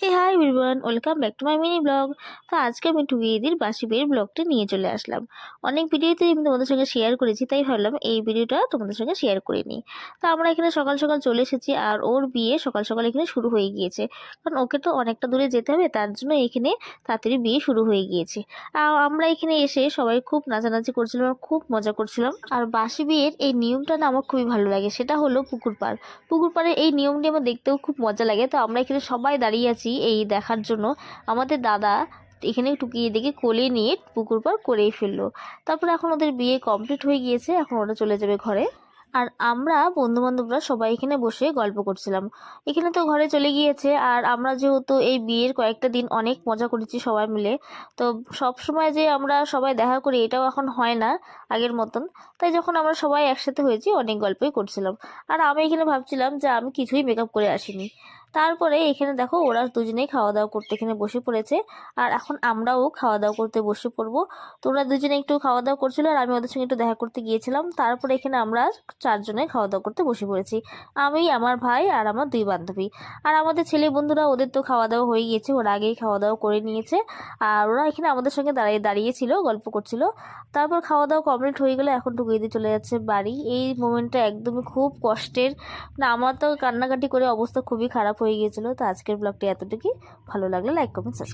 Hey hi everyone, welcome back to my mini blog. তো আজকে আমি টুকি দিদির বাসি বিয়ের ব্লগটা নিয়ে চলে আসলাম। অনেক ভিডিওতে আমি তোমাদের সঙ্গে শেয়ার করেছি, তাই ভাবলাম এই ভিডিওটা তোমাদের সঙ্গে শেয়ার করে নিই। তো আমরা এখানে সকাল সকাল চলে এসেছি, আর ওর বিয়ে সকাল সকাল এখানে শুরু হয়ে গিয়েছে, কারণ ওকে তো অনেকটা দূরে যেতে হবে, তার জন্য এখানে তাড়াতাড়ি বিয়ে শুরু হয়ে গিয়েছে। আর আমরা এখানে এসে সবাই খুব নাচানাচি করছিলাম আর খুব মজা করছিলাম। আর বাসি বিয়ের এই নিয়মটা না আমার খুবই ভালো লাগে, সেটা হলো পুকুর পাড়। পুকুর পাড়ের এই নিয়মটি আমার দেখতেও খুব মজা লাগে। তো আমরা এখানে সবাই দাঁড়িয়ে আছি এই দেখার জন্য। আমাদের দাদা এখানে টুকিয়ে দিকে কোলে নিয়ে পুকুর পাড় করেই ফেললো। তারপর এখন ওদের বিয়ে কমপ্লিট হয়ে গিয়েছে, এখন ওরা চলে যাবে ঘরে। আর আমরা বন্ধু বান্ধবরা সবাই এখানে বসে গল্প করছিলাম। এখানে তো ঘরে চলে গিয়েছে, আর আমরা যেহেতু এই বিয়ের কয়েকটা দিন অনেক মজা করেছি সবাই মিলে, তো সব সময় যে আমরা সবাই দেখা করি এটাও এখন হয় না আগের মতন। তাই যখন আমরা সবাই একসাথে হয়েছি অনেক গল্পই করছিলাম। আর আমি এখানে ভাবছিলাম যে আমি কিছুই মেকআপ করে আসিনি। তারপরে এখানে দেখো ওরা দুজনেই খাওয়া দাওয়া করতে এখানে বসে পড়েছে, আর এখন আমরাও খাওয়া দাওয়া করতে বসে পড়বো। তো ওরা দুজনে একটু খাওয়া দাওয়া করছিল, আর আমি ওদের সঙ্গে একটু দেখা করতে গিয়েছিলাম। তারপরে এখানে আমরা চারজনে খাওয়া দাওয়া করতে বসে পড়েছি, আমি, আমার ভাই আর আমার দুই বান্ধবী। আর আমাদের ছেলে বন্ধুরা, ওদের তো খাওয়া দাওয়া হয়ে গিয়েছে, ওরা আগেই খাওয়া দাওয়া করে নিয়েছে। আর ওরা এখানে আমাদের সঙ্গে দাঁড়িয়েছিল, গল্প করছিল। তারপর খাওয়া দাওয়া কমপ্লিট হয়ে গেলে এখন টুকুইদি চলে যাচ্ছে বাড়ি। এই মোমেন্টটা একদমই খুব কষ্টের। না, আমার তো কান্নাকাটি করে অবস্থা খুবই খারাপ হয়ে গিয়েছিল। তো আজকের ব্লগটি এতটুকুই। ভালো লাগলে লাইক কমেন্ট সাবস্ক্রাইব।